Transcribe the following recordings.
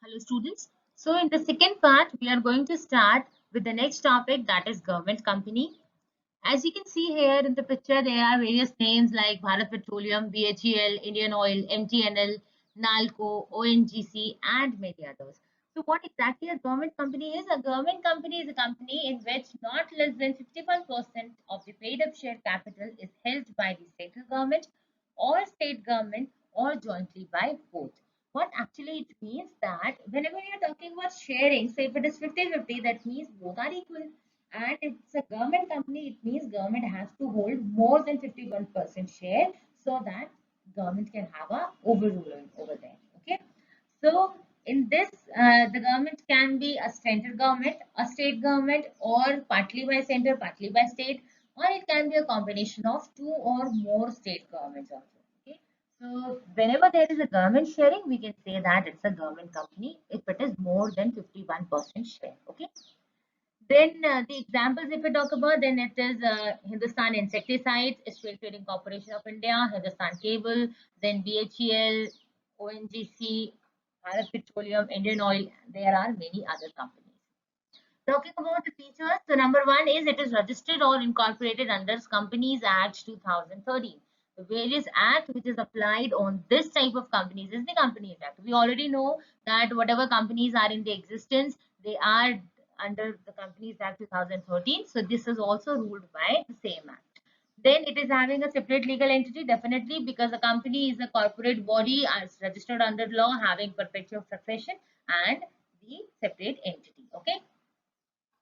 Hello students. So in the second part, we are going to start with the next topic, that is government company. As you can see here in the picture, there are various names like Bharat Petroleum, BHEL, Indian Oil, MTNL, NALCO, ONGC and many others. So what exactly a government company is? A government company is a company in which not less than 51% of the paid up share capital is held by the central government or state government or jointly by both. What actually it means that whenever we are talking about sharing, so if it is 50-50, that means both are equal. And if it's a government company, it means government has to hold more than 51% share so that government can have a overruling over there. Okay. So in this, the government can be a central government, a state government, or partly by center, partly by state, or it can be a combination of two or more state governments also. Okay. So whenever there is a government sharing, we can say that it's a government company if it is more than 51% share. Okay. Then the examples, if we talk about, then it is Hindustan Insecticides, Steel Trading Corporation of India, Hindustan Cable, then BHEL, ONGC, Bharat Petroleum, Indian Oil. There are many other companies. Talking about the features, the number one is it is registered or incorporated under Companies Act 2013. The various act which is applied on this type of companies is the Companies Act. We already know that whatever companies are in the existence, they are under the Companies Act 2013. So this is also ruled by the same act. Then it is having a separate legal entity, definitely, because a company is a corporate body as registered under law having perpetual succession and the separate entity. Okay.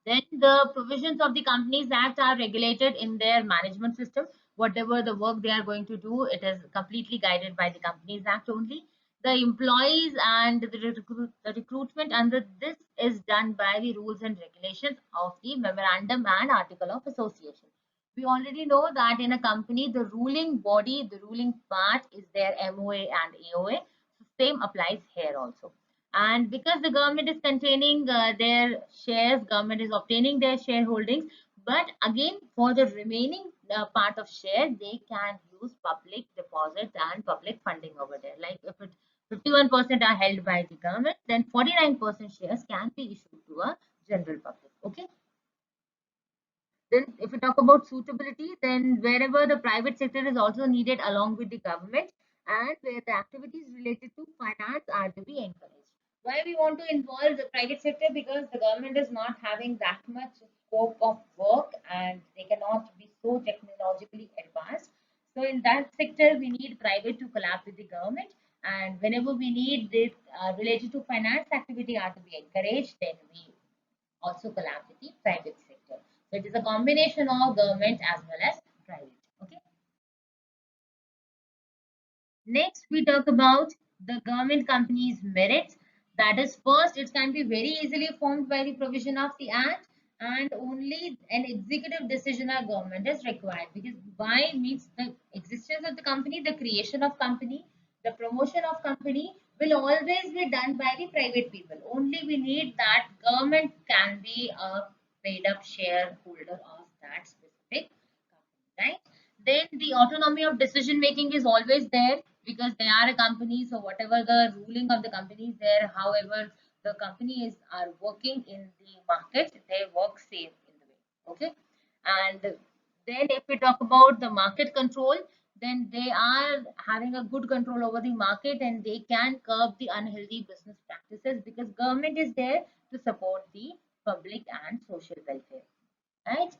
Then the provisions of the Companies Act are regulated in their management system. Whatever the work they are going to do, it is completely guided by the Companies Act only. The employees and the recruitment under this is done by the rules and regulations of the Memorandum and Article of Association. We already know that in a company, the ruling body, the ruling part is their MOA and AOA. So same applies here also. And because the government is containing their shares, government is obtaining their shareholdings, but again for the remaining part of share, they can use public deposits and public funding over there. Like if it 51% are held by the government, then 49% shares can be issued to a general public. Okay. Then if we talk about suitability, then wherever the private sector is also needed along with the government and where the activities related to finance are to be encouraged. Why we want to involve the private sector? Because the government is not having that much scope of work and they cannot be so technologically advanced. So in that sector, we need private to collab with the government. And whenever we need this related to finance activity are to be encouraged, then we also collab with the private sector. So it is a combination of government as well as private. Okay. Next, we talk about the government company's merits. That is, first, it can be very easily formed by the provision of the act, and only an executive decision of government is required. Because why means the existence of the company, the creation of company, the promotion of company will always be done by the private people. Only we need that government can be a paid up shareholder of that specific company, right? Then the autonomy of decision making is always there because they are a company. So whatever the ruling of the company is there, however the company is are working in the market, they work same in the way. Okay. And then if we talk about the market control, then they are having a good control over the market and they can curb the unhealthy business practices because government is there to support the public and social welfare. Right.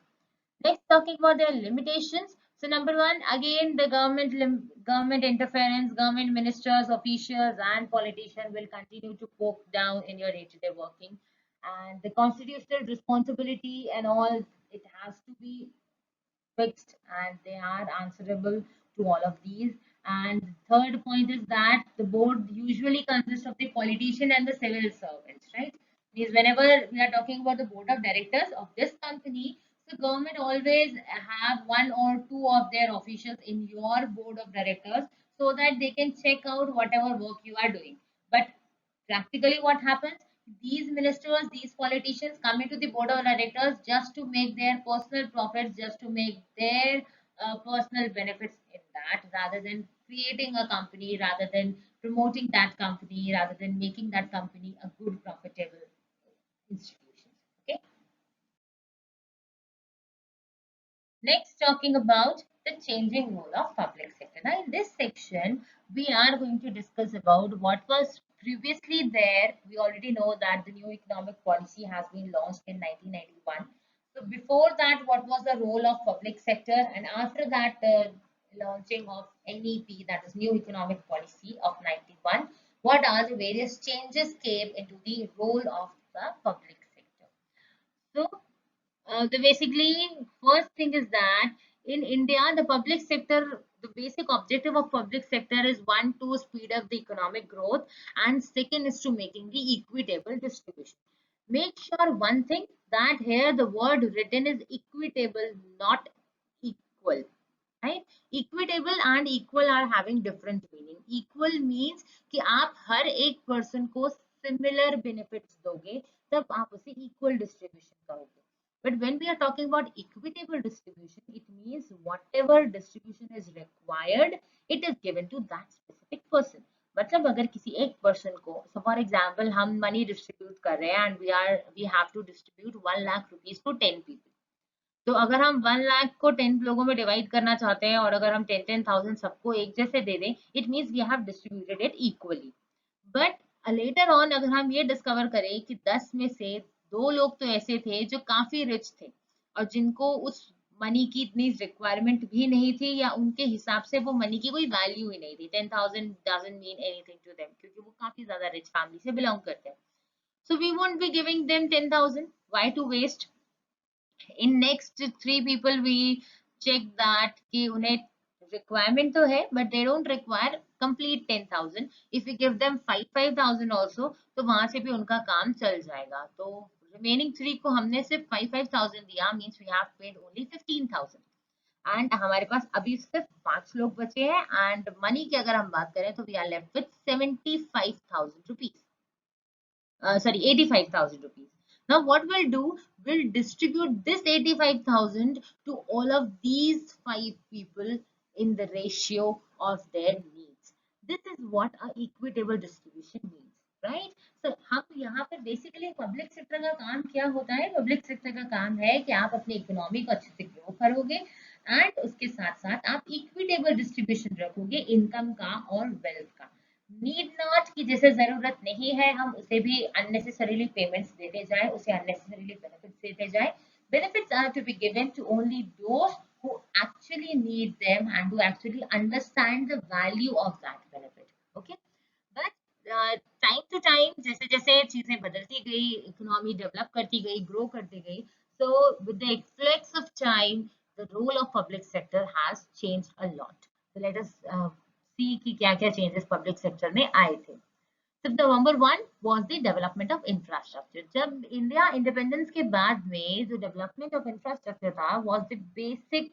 Next, talking about their limitations. So, number one, again, the government interference, government ministers, officials, and politicians will continue to poke down in your day-to-day working, and the constitutional responsibility and all it has to be fixed, and they are answerable to all of these. And third point is that the board usually consists of the politician and the civil servants, right? Means whenever we are talking about the board of directors of this company, the government always have one or two of their officials in your board of directors so that they can check out whatever work you are doing. But practically, what happens? These ministers, these politicians come into the board of directors just to make their personal profits, just to make their personal benefits in that, rather than creating a company rather than promoting that company, rather than making that company a good profitable institution. Okay. Next, talking about the changing role of public sector. Now, in this section, we are going to discuss about what was previously there. We already know that the new economic policy has been launched in 1991. So, before that, what was the role of public sector? And after that, the launching of NEP, that is New Economic Policy of 91, what are the various changes came into the role of the public sector? So, the basically first thing is that in India, the public sector, the basic objective of public sector is one to speed up the economic growth, and second is to making the equitable distribution. Make sure one thing that here the word written is equitable, not equal. Right? Equitable and equal are having different meaning. Equal means कि आप हर एक person को similar benefits दोगे, तब आप उसे equal distribution कहोगे. But when we are talking about equitable distribution, it means whatever distribution is required, it is given to that specific person. मतलब अगर किसी एक person को, so for example, हम money distribute कर रहे हैं and we have to distribute 1 lakh rupees to 10 people. तो अगर हम 1 लाख को 10 लोगों में डिवाइड करना चाहते हैं और अगर हम 10,000 सबको एक जैसे दे दें, it means we have distributed it equally. But later on अगर हम ये डिस्कवर करें कि 10 में से 2 लोग तो ऐसे थे जो काफी रिच थे और जिनको उस मनी की इतनी रिक्वायरमेंट भी नहीं थी, या उनके हिसाब से वो मनी की कोई वैल्यू ही नहीं थी. 10,000 doesn't mean anything to them क्योंकि वो काफी ज्यादा रिच फैमिली से बिलोंग करते हैं. So we won't be giving them 10,000. Why to waste? In next 3 people we check that कि उन्हें requirement तो है but they don't require complete 10,000. If we give them 5,000 also तो वहां से भी उनका काम चल जाएगा. तो remaining 3 को हमने सिर्फ 5,000 दिया, means we have paid only 15,000. And हमारे पास अभी सिर्फ 5 लोग बचे हैं एंड मनी की अगर हम बात करें तो we are left with 75,000 rupees. Sorry, 85,000 rupees. Now what we'll do, we'll distribute this 85,000 to all of these 5 people in the ratio of their needs. This is what a equitable distribution means, right? So हम यहाँ पर basically public sector का काम क्या होता है? Public sector का काम है कि आप अपनी इकोनॉमी को अच्छे से ग्रो करोगे एंड उसके साथ साथ आप इक्विटेबल डिस्ट्रीब्यूशन रखोगे इनकम का और वेल्थ का. नीड नॉट कि जैसे जरूरत नहीं है हम उसे भी अननेसेसरीली पेमेंट्स देते जाए, उसे अननेसेसरीली बेनिफिट्स देते जाए. Benefits are to be given to only those who actually need them and who actually understand the value of that benefit. Okay, but time to time जैसे जैसे चीजें बदलती गई, इकोनॉमी डेवलप करती गई, ग्रो करती गई, so with the effects of time the role of public sector has changed a lot. So let us सी कि क्या क्या चेंजेस पब्लिक सेक्टर में आए थे. So the number one was the development of infrastructure. जब India independence के बाद में जो डेवलपमेंट ऑफ इंफ्रास्ट्रक्चर था was the basic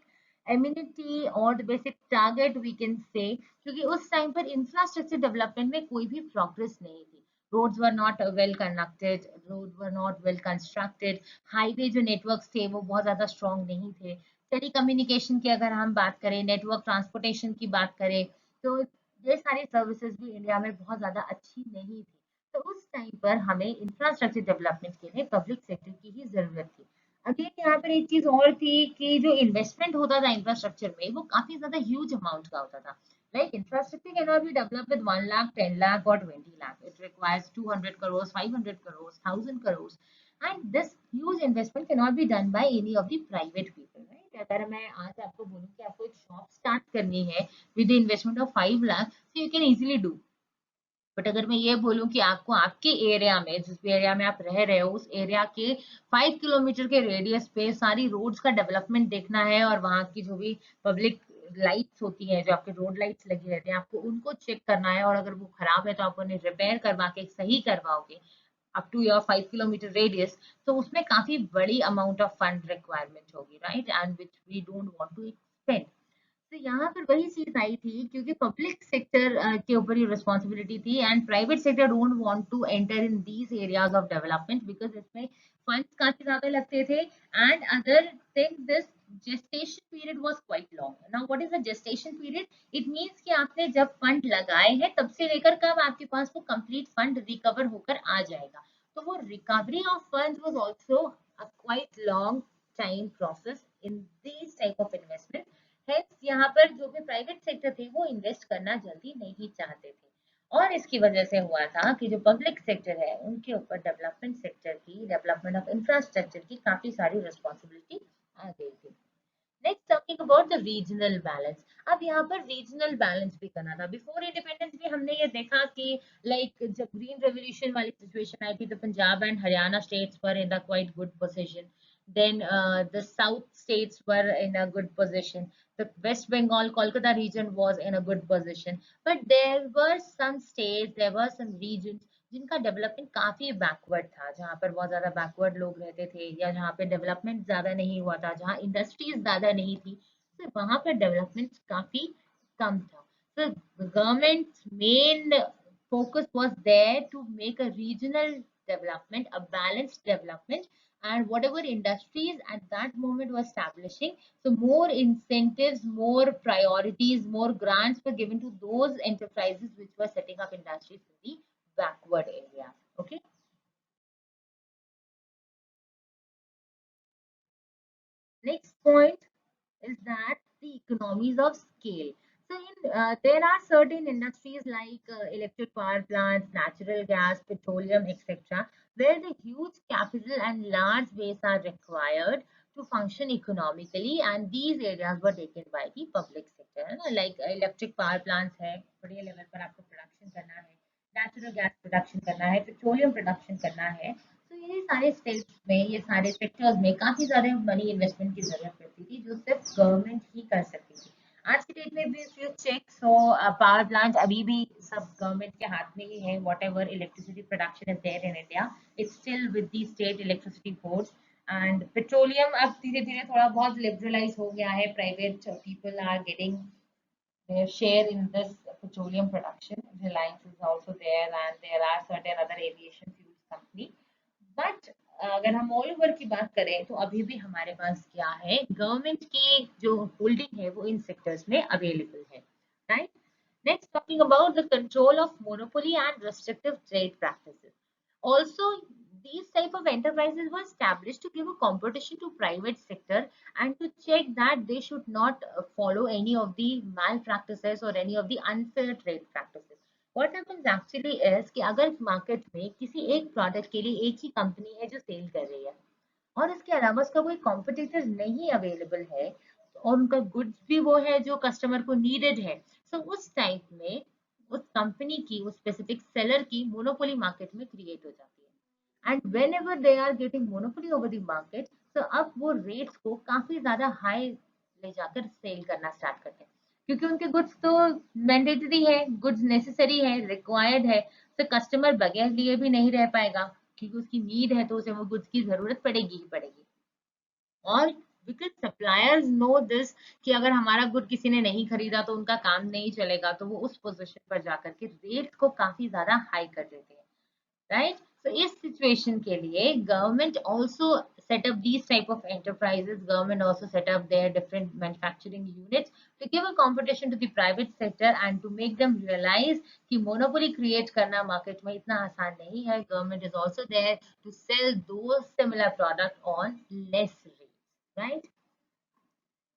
amenity और the basic target we can say, क्योंकि उस टाइम पर इंफ्रास्ट्रक्चर डेवलपमेंट में कोई भी प्रोग्रेस नहीं थी. Roads were not well connected, road were not well constructed, highway जो नेटवर्क्स थे वो बहुत ज्यादा स्ट्रॉन्ग नहीं थे. टेलीकम्युनिकेशन की अगर हम बात करें, नेटवर्क ट्रांसपोर्टेशन की बात करें, तो ये सारी सर्विसेज भी इंडिया में बहुत ज्यादा अच्छी नहीं थी. तो उस टाइम पर हमें इंफ्रास्ट्रक्चर डेवलपमेंट के लिए पब्लिक सेक्टर की ही जरूरत थी. अगेन यहाँ पर एक चीज और थी कि जो इन्वेस्टमेंट होता था इंफ्रास्ट्रक्चर में वो काफी ज्यादा ह्यूज अमाउंट का होता था. Like infrastructure can not be develop with 1 lakh, 10 lakh और 20 lakh. It requires 200 crores, 500 crores, 1000 crores, and this huge investment cannot be done by any of the private people, right? अगर मैं आज आपको बोलूं कि आपको एक शॉप स्टार्ट करनी है with the investment of 5 lakh, so you can easily do. But अगर मैं ये बोलूं कि आपको आपके एरिया में, जिस भी एरिया में आप रह रहे हो, उस एरिया के 5 किलोमीटर के रेडियस पे सारी रोड्स का डेवलपमेंट देखना है और वहाँ की जो भी पब्लिक लाइट्स होती हैं, जो आपके रोड लाइट्स लगी रहती हैं, आपको उनको चेक करना है और अगर वो खराब है तो आप उन्हें रिपेयर करवा के सही करवाओगे up to your 5 kilometre radius, तो उसमें काफी बड़ी अमाउंट ऑफ फंड रिक्वायरमेंट होगी, right? And which we don't want to spend. तो यहाँ पर वही चीज आई थी, क्योंकि पब्लिक सेक्टर के ऊपर ये रिस्पॉन्सिबिलिटी थी and private sector don't want to enter in these areas of development because इसमें फंड्स काफी ज्यादा लगते थे and other thing this gestation period was quite long. Now what is the gestation period? It means कि आपने जब fund लगाए हैं तब से लेकर कब आपके पास वो कंप्लीट फंड रिकवर होकर आ जाएगा, तो वो recovery of funds was also a quite long time process in these type of investment. Hence यहाँ पर जो भी प्राइवेट सेक्टर थे वो इन्वेस्ट करना जल्दी नहीं चाहते थे और इसकी वजह से हुआ था कि जो पब्लिक सेक्टर है उनके ऊपर डेवलपमेंट सेक्टर की, डेवलपमेंट ऑफ इंफ्रास्ट्रक्चर की काफी सारी रिस्पॉन्सिबिलिटी आ गई थी। Next talking about the regional balance. अब यहाँ पर रीजनल बैलेंस भी करना था। बिफोर इंडिपेंडेंस भी हमने ये देखा कि लाइक जब ग्रीन रेवोल्यूशन वाली सिचुएशन आई थी तो Punjab and Haryana states were in the quite good position, then the south states were in a good position, the west bengal kolkata region was in a good position, but there were some states, there were some regions जिनका development काफी backward था, जहाँ पर बहुत ज्यादा backward लोग रहते थे या जहाँ पे डेवलपमेंट ज्यादा नहीं हुआ था, जहाँ इंडस्ट्रीज ज्यादा नहीं थी, तो वहां पर डेवलपमेंट काफी कम था। तो government main focus was there to make a regional development, a balanced development, and whatever industries at that moment were establishing, so more incentives, more priorities, more grants were given to those enterprises which were setting up industries in the backward areas. Okay. Next point is that the economies of scale. So there are certain industries like electric power plants, natural gas, petroleum, etc., where the huge capital and large base are required to function economically, and these areas were taken by the public sector. है ना? Like electric power plants है, बड़े level पर आपको production करना है, natural gas production करना है, पेट्रोलियम प्रोडक्शन करना है, तो ये सारे स्टेट्स में, ये सारे सेक्टर्स में काफी ज्यादा मनी इन्वेस्टमेंट की जरूरत पड़ती थी जो सिर्फ गवर्नमेंट ही कर सकती थी। आज की डेट में भी if you check, so power plant अभी भी सब गवर्नमेंट के हाथ में ही है। Whatever electricity production is there in India, it's still with the state electricity board. And petroleum अब धीरे धीरे थोड़ा बहुत लिबरलाइज हो गया है, private people are getting their share in this petroleum production. Reliance is also there, and there are certain other aviation fuels company. But अगर हम ऑल ओवर की बात करें तो अभी भी हमारे पास क्या है, गवर्नमेंट की जो होल्डिंग है वो इन सेक्टर्स में अवेलेबल है, right. Next talking about the control of monopoly and restrictive trade practices. Also, these type of enterprises were established to give a competition to private sector and to check that they should not follow any of the malpractices or any of the unfair trade practices. What happens actually is कि अगर market में किसी एक product के लिए एक ही company है जो सेल कर रही है और इसके अलावा उसका कोई कॉम्पिटिटर नहीं अवेलेबल है और उनका गुड्स भी वो है जो कस्टमर को नीडेड है, सो उस टाइप में उस कंपनी की, उस स्पेसिफिक सेलर की मोनोपोली मार्केट में क्रिएट हो जाती है। And whenever they are getting monopoly over the market, तो अब वो रेट्स को काफी ज्यादा हाई ले जाकर सेल करना स्टार्ट करते हैं, क्योंकि उनके गुड्स तो मैंडेटरी है, गुड्स नेसेसरी है, रिक्वायर्ड है, तो कस्टमर बगैर लिए भी नहीं रह पाएगा, क्योंकि उसकी नीड है तो उसे वो गुड्स की जरूरत पड़ेगी ही पड़ेगी। और बिकॉज सप्लायर्स नो दिस कि अगर हमारा गुड किसी ने नहीं खरीदा तो उनका काम नहीं चलेगा, तो वो उस पोजीशन पर जाकर के रेट को काफी ज्यादा हाई कर देते हैं, right? So इस situation के लिए government also set up these type of enterprises. Government also set up their different manufacturing units to give a competition to the private sector and to make them realize कि monopoly create करना market में इतना आसान नहीं है. Government is also there to sell those similar products on less rates, right?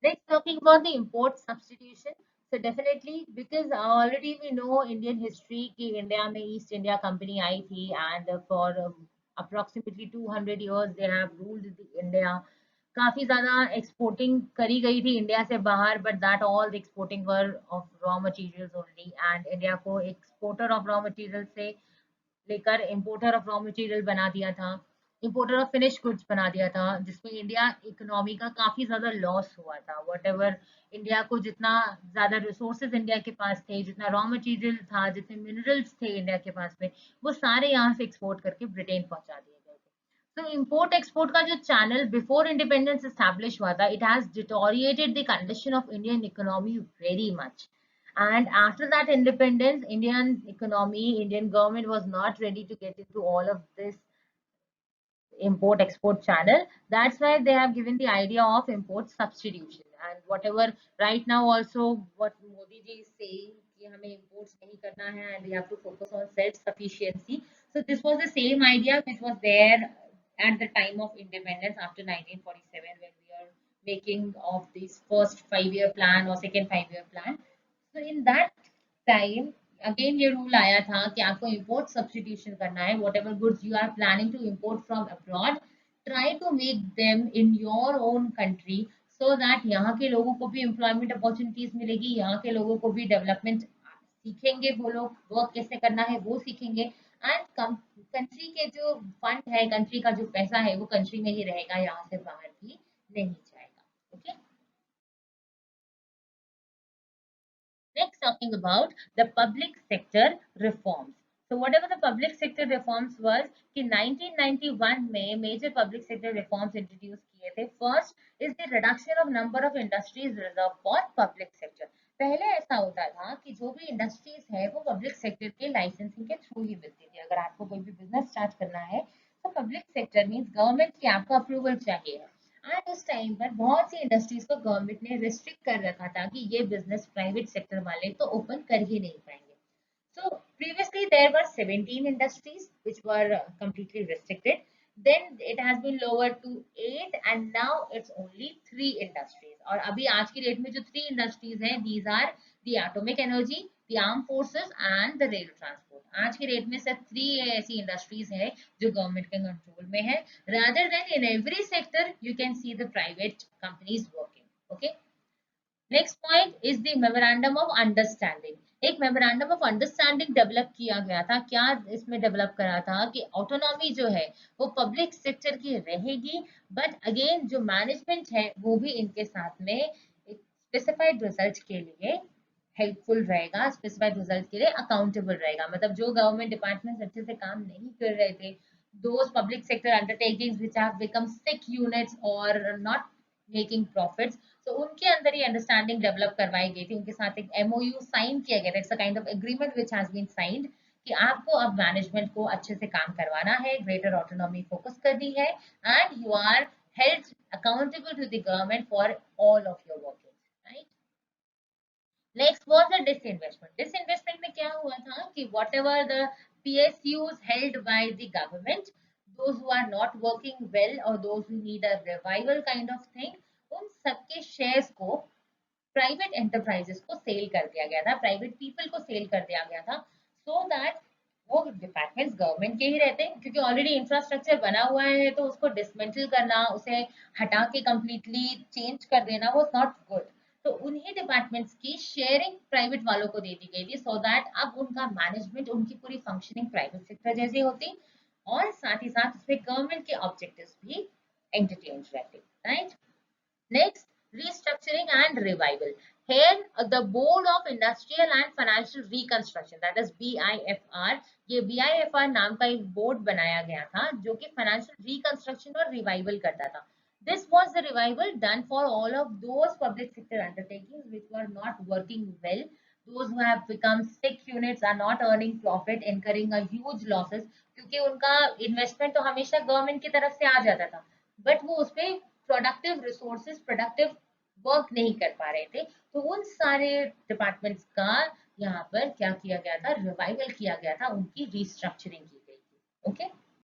Next, talking about the import substitution. So definitely, because already we know Indian history कि India में East India Company आई थी and for approximately 200 years they have ruled the India. काफी ज्यादा exporting करी गई थी India से बाहर, but that all the exporting were of raw materials only, and India को एक्सपोर्टर ऑफ रॉ मटेरियल से लेकर इम्पोर्टर ऑफ रॉ मटेरियल बना दिया था, इम्पोर्टर ऑफ फिनिश गुड्स बना दिया था, जिसमें इंडिया इकोनॉमी का काफी ज्यादा लॉस हुआ था। वट एवर इंडिया को जितना ज्यादा रिसोर्सेज इंडिया के पास थे, जितना रॉ मटेरियल था, जितने मिनरल्स थे इंडिया के पास में, वो सारे यहाँ से एक्सपोर्ट करके ब्रिटेन पहुंचा दिए गए थे। तो इम्पोर्ट एक्सपोर्ट का जो चैनल बिफोर इंडिपेंडेंस एस्टैब्लिश हुआ था, it has deteriorated the condition of Indian economy very much. And after that independence, Indian economy, Indian government was not ready to get into all of this import export channel. That's why they have given the idea of import substitution. And whatever right now also what Modi ji is saying कि हमें imports नहीं करना है and we have to focus on self sufficiency. So this was the same idea which was there at the time of independence after 1947, when we are making of this first 5 year plan or second 5 year plan. So in that time again ये rule आया था कि आपको import substitution करना है. Whatever goods you are planning to import from abroad, try to make them in your own country, so that यहाँ के लोगों को भी employment opportunities मिलेगी, यहाँ के लोगों को भी development सीखेंगे, वो लोग वर्क कैसे करना है वो सीखेंगे, एंड कंट्री के जो फंड है, कंट्री का जो पैसा है वो कंट्री में ही रहेगा, यहाँ से बाहर भी नहीं जाएगा. Okay. Next, talking about the public sector reforms. So whatever the public sector reforms was, कि 1991 में major public sector reforms introduce किए थे. First is the reduction of number of industries reserved for public sector. पहले ऐसा होता था कि जो भी इंडस्ट्रीज है वो पब्लिक सेक्टर के लाइसेंसिंग के थ्रू ही मिलती थी. अगर आपको कोई भी बिजनेस स्टार्ट करना है तो पब्लिक सेक्टर मीन्स गवर्नमेंट की आपको अप्रूवल चाहिए. एंड उस टाइम पर बहुत सी इंडस्ट्रीज को गवर्नमेंट ने रिस्ट्रिक्ट कर रखा था कि ये बिजनेस प्राइवेट सेक्टर वाले तो ओपन कर ही नहीं पाएंगे. So previously there were 17 industries which were completely restricted. Then it has been lowered to 8 and now it's only 3 industries. और अभी आज की डेट में जो 3 industries हैं, these are the atomic energy, the armed forces and the rail transport. आज की date में सिर्फ 3 ऐसी industries हैं जो गवर्नमेंट के कंट्रोल में है. Rather than in every sector you can see the private companies working. Okay. Next point is the memorandum of understanding. एक मेमोरेंडम ऑफ अंडरस्टैंडिंग डेवलप किया गया था. क्या इसमें डेवलप करा था कि ऑटोनॉमी जो है वो पब्लिक सेक्टर की रहेगी, बट अगेन जो मैनेजमेंट है वो भी इनके साथ में एक स्पेसिफाइड रिजल्ट के लिए हेल्पफुल रहेगा, स्पेसिफाइड रिजल्ट के लिए अकाउंटेबल रहेगा. मतलब जो गवर्नमेंट डिपार्टमेंट अच्छे से काम नहीं कर रहे थे, those public sector undertakings which have become sick units or not making profits, तो उनके अंदर ही अंडरस्टैंडिंग डेवलप करवाई गई थी. उनके साथ एक एमओयू साइन किया गया था. It's a kind of agreement which has been signed कि आपको अब मैनेजमेंट को अच्छे से काम करवाना है, ग्रेटर ऑटोनॉमी फोकस करनी है, and you are held accountable to the government for all of your working. Right. Next was the disinvestment. Disinvestment में क्या हुआ था कि whatever the PSUs held by the government, those who are not working well or those who need a revival kind of thing, उन सबके shares को private enterprises को cell कर दिया गया था, प्राइवेट पीपल को सेल कर दिया गया था, सो दैट वो डिपार्टमेंट्स गवर्नमेंट के ही रहते हैं, क्योंकि ऑलरेडी इंफ्रास्ट्रक्चर बना हुआ है तो उसको डिसमेंटल करना, उसे हटा के कंप्लीटली चेंज कर देना वो नॉट गुड. तो उन्हीं डिपार्टमेंट्स की शेयरिंग प्राइवेट वालों को दे दी गई थी, सो दैट अब उनका मैनेजमेंट, उनकी पूरी फंक्शनिंग प्राइवेट सेक्टर जैसी होती, और साथ ही साथ उसमें गवर्नमेंट के ऑब्जेक्टिव्स भी एंटरटेन रहते. Right. Next, restructuring and revival. Here, the Board of Industrial and Financial Reconstruction, that is BIFR, ये BIFR नाम का एक बोर्ड बनाया गया था जो कि फाइनेंशियल रिकंस्ट्रक्शन और रिवाइवल करता था. This was the revival done for all of those public sector undertakings which were not working well. Those who have become sick units are not earning profit, incurring a huge losses, क्योंकि उनका investment तो हमेशा government की तरफ से आ जाता था, but वो उसपे प्रोडक्टिव रिसोर्सेज, प्रोडक्टिव वर्क नहीं कर पा रहे थे. तो उन सारे डिपार्टमेंट्स का यहाँ पर क्या किया गया था, रिवाइवल किया गया था, उनकी रिस्ट्रक्चरिंग की गई थी. ओके.